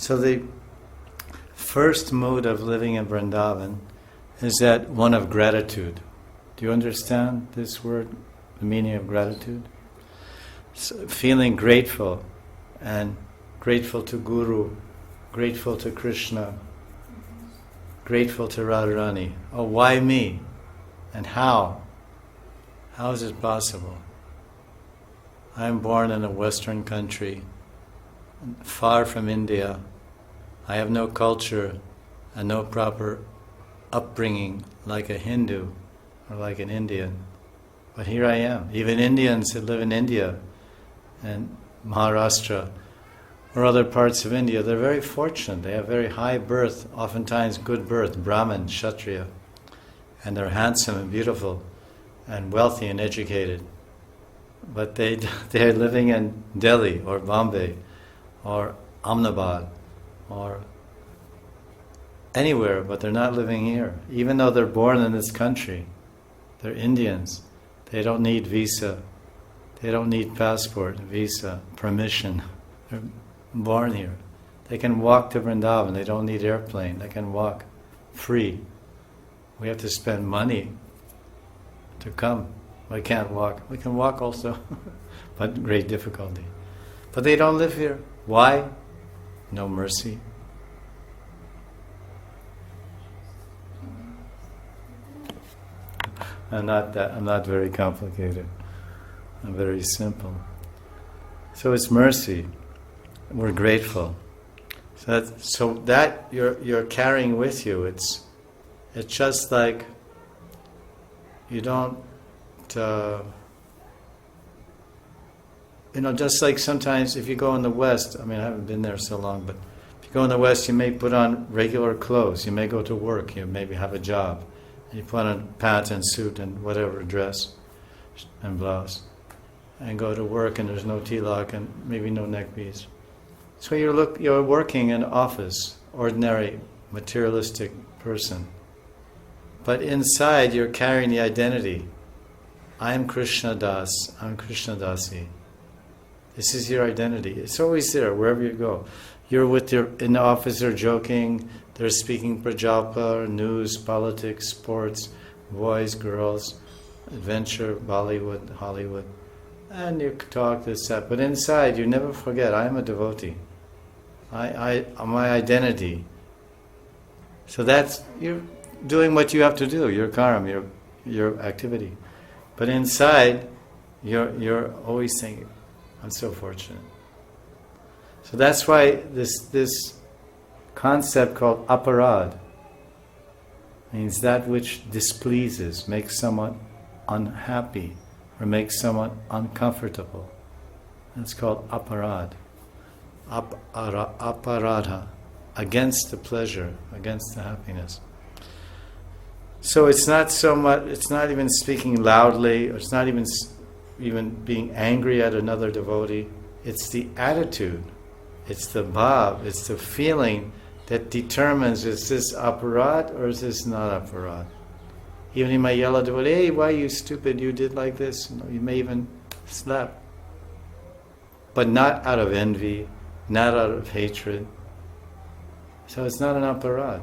So the first mode of living in Vrindavan is that one of gratitude. Do you understand this word, the meaning of gratitude? So feeling grateful, and grateful to Guru, grateful to Krishna, grateful to Radharani. Oh, why me? And how? How is it possible? I am born in a Western country, far from India. I have no culture and no proper upbringing like a Hindu or like an Indian. But here I am. Even Indians that live in India and Maharashtra or other parts of India, they're very fortunate. They have very high birth, oftentimes good birth, Brahmin, Kshatriya. And they're handsome and beautiful and wealthy and educated. But they're living in Delhi or Bombay or Ahmedabad or anywhere, but they're not living here. Even though they're born in this country, they're Indians. They don't need visa. They don't need passport, visa, permission. They're born here. They can walk to Vrindavan. They don't need airplane. They can walk free. We have to spend money to come. We can't walk. We can walk also, but great difficulty. But they don't live here. Why? No mercy. I'm not very complicated. I'm very simple. So it's mercy. We're grateful. So that you're carrying with you. It's just like you don't. Just like sometimes if you go in the West, I haven't been there so long, but if you go in the West, you may put on regular clothes, you may go to work, you maybe have a job, and you put on pants and suit and whatever, dress and blouse, and go to work, and there's no tilak and maybe no neck beads. So you're working in an office, ordinary, materialistic person, but inside you're carrying the identity. I am Krishna Das, I'm Krishna Dasi. This is your identity. It's always there, wherever you go. You're in the office, they're joking, they're speaking prajalpa, news, politics, sports, boys, girls, adventure, Bollywood, Hollywood. And you talk this, that. But inside, you never forget, I am a devotee. My identity. So you're doing what you have to do, your karma, your activity. But inside, you're always thinking, I'm so fortunate. So that's why this concept called aparad means that which displeases, makes someone unhappy, or makes someone uncomfortable. That's called aparad. Aparadha, against the pleasure, against the happiness. So it's not so much, it's not even speaking loudly, or it's not even being angry at another devotee. It's the attitude, it's the bhav, it's the feeling that determines, is this aparad or is this not aparad? Even he might yell at the devotee, hey, why are you stupid, you did like this? You may even slap. But not out of envy, not out of hatred. So it's not an aparad.